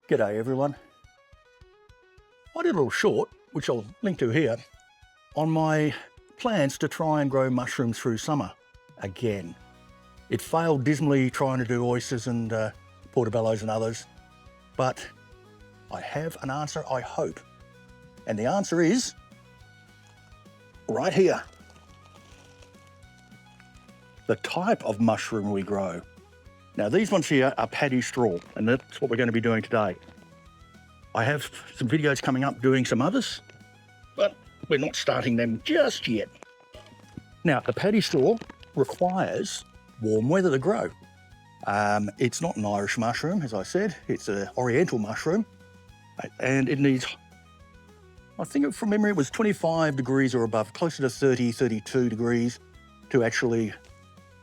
G'day everyone. I did a little short, which I'll link to here, on my plans to try and grow mushrooms through summer again. It failed dismally trying to do oysters and portobellos and others, but I have an answer, I hope. And the answer is right here. The type of mushroom we grow. Now these ones here are Paddy Straw, and that's what we're going to be doing today. I have some videos coming up doing some others, but we're not starting them just yet. Now the Paddy Straw requires warm weather to grow. It's not an Irish mushroom, as I said, it's an oriental mushroom, and it needs, I think from memory it was 25 degrees or above, closer to 30, 32 degrees to actually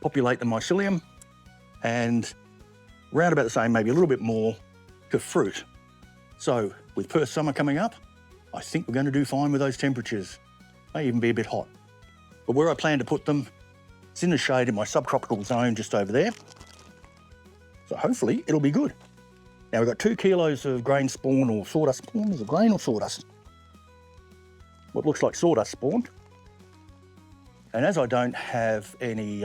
populate the mycelium, and round about the same, maybe a little bit more, to fruit. So with Perth summer coming up, I think we're going to do fine with those temperatures. May even be a bit hot. But where I plan to put them, it's in the shade in my subtropical zone just over there. So hopefully it'll be good. Now we've got 2 kilos of grain spawn or sawdust spawn. Is it grain or sawdust? What looks like sawdust spawn. And as I don't have any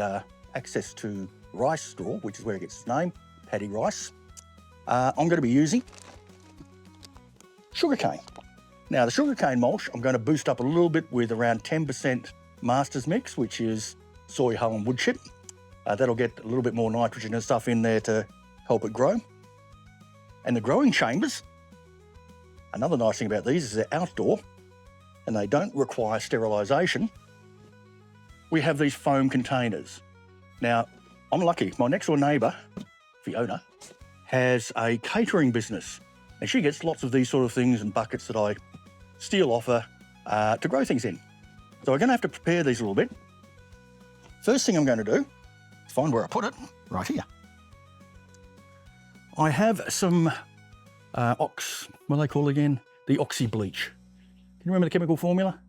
access to rice straw, which is where it gets its name, paddy rice, I'm going to be using sugarcane. Now the sugarcane mulch, I'm going to boost up a little bit with around 10% master's mix, which is soy hull and wood chip. That'll get a little bit more nitrogen and stuff in there to help it grow. And the growing chambers, another nice thing about these is they're outdoor and they don't require sterilisation. We have these foam containers. Now, I'm lucky. My next door neighbour, Fiona, has a catering business, and she gets lots of these sort of things and buckets that I steal off her to grow things in. So we're going to have to prepare these a little bit. First thing I'm going to do is find where I put it, right here. I have some what do they call it again? The oxy bleach. Can you remember the chemical formula?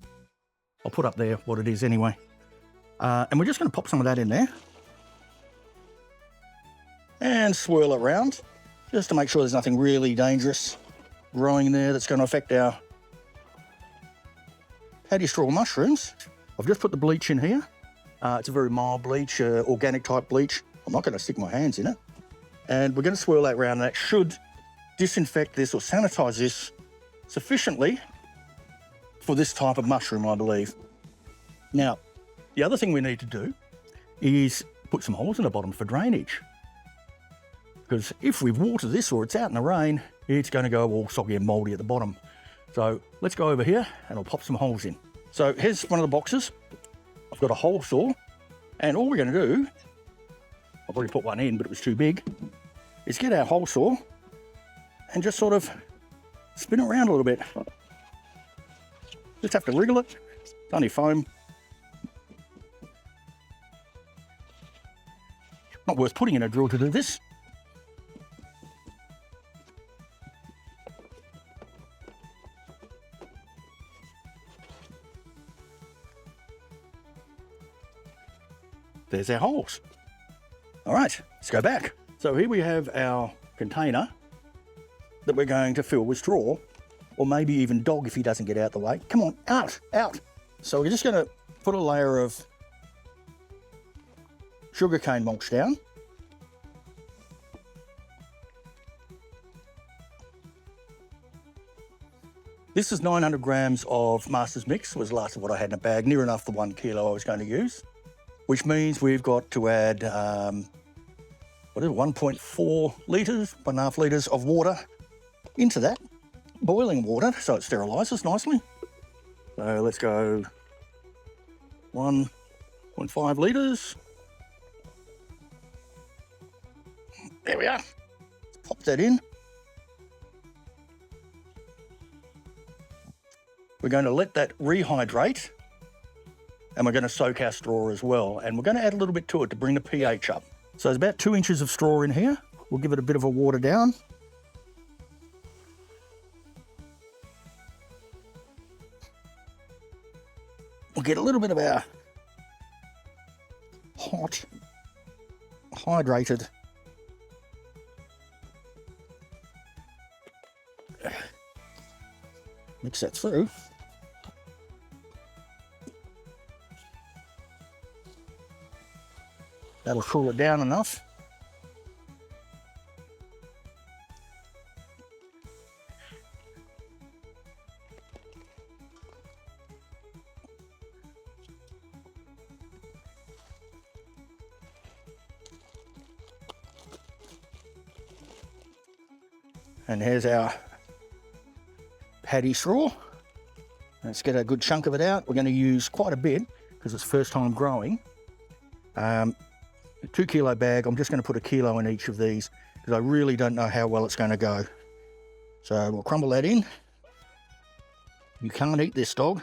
I'll put up there what it is anyway. And we're just going to pop some of that in there and swirl it around just to make sure there's nothing really dangerous growing there that's going to affect our Paddy Straw mushrooms. I've just put the bleach in here. It's a very mild bleach, organic type bleach. I'm not going to stick my hands in it. And we're going to swirl that around, and that should disinfect this or sanitize this sufficiently for this type of mushroom, I believe. Now, the other thing we need to do is put some holes in the bottom for drainage. Because if we water this or it's out in the rain, it's going to go all soggy and mouldy at the bottom. So let's go over here and I'll pop some holes in. So here's one of the boxes. I've got a hole saw, and all we're going to do, I've already put one in but it was too big, is get our hole saw and just sort of spin it around a little bit. Just have to wriggle it. It's only foam. Not worth putting in a drill to do this. There's our holes. All right, let's go back. So here we have our container that we're going to fill with straw, or maybe even dog if he doesn't get out the way. Come on, out, out. So we're just going to put a layer of sugarcane mulch down. This is 900 grams of master's mix, was the last of what I had in a bag, near enough the 1 kilo I was going to use, which means we've got to add, 1.4 litres, 1.5 litres of water into that, boiling water, so it sterilises nicely. So let's go 1.5 litres. There we are. Let's pop that in. We're going to let that rehydrate, and we're going to soak our straw as well. And we're going to add a little bit to it to bring the pH up. So there's about 2 inches of straw in here. We'll give it a bit of a water down. We'll get a little bit of our hot, hydrated Mix that through. That'll cool it down enough. And here's our Paddy Straw. Let's get a good chunk of it out. We're going to use quite a bit because it's first time growing. A 2 kilo bag, I'm just going to put 1 kilo in each of these because I really don't know how well it's going to go. So we'll crumble that in. You can't eat this, dog.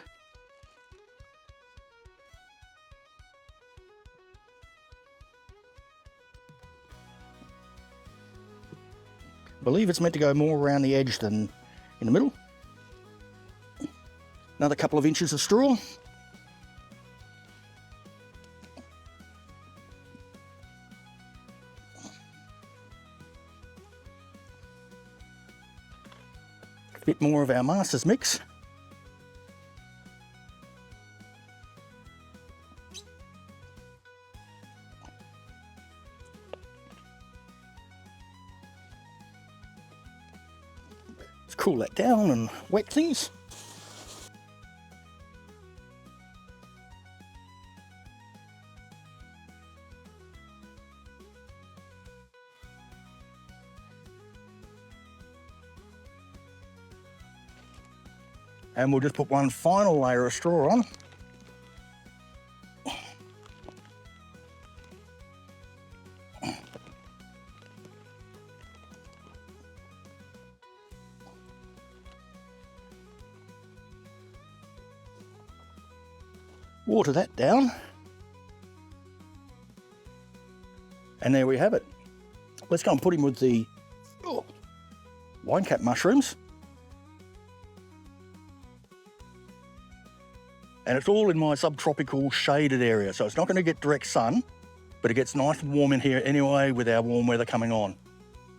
I believe it's meant to go more around the edge than in the middle. Another couple of inches of straw. A bit more of our master's mix. Let's cool that down and wet things. And we'll just put one final layer of straw on. Water that down. And there we have it. Let's go and put him with the wine cap mushrooms. And it's all in my subtropical shaded area, so it's not going to get direct sun, but it gets nice and warm in here anyway with our warm weather coming on.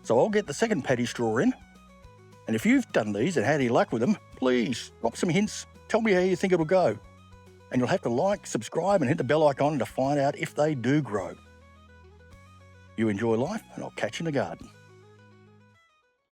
So I'll get the second Paddy Straw in. And if you've done these and had any luck with them, please drop some hints. Tell me how you think it'll go. And you'll have to like, subscribe and hit the bell icon to find out if they do grow. You enjoy life, and I'll catch you in the garden.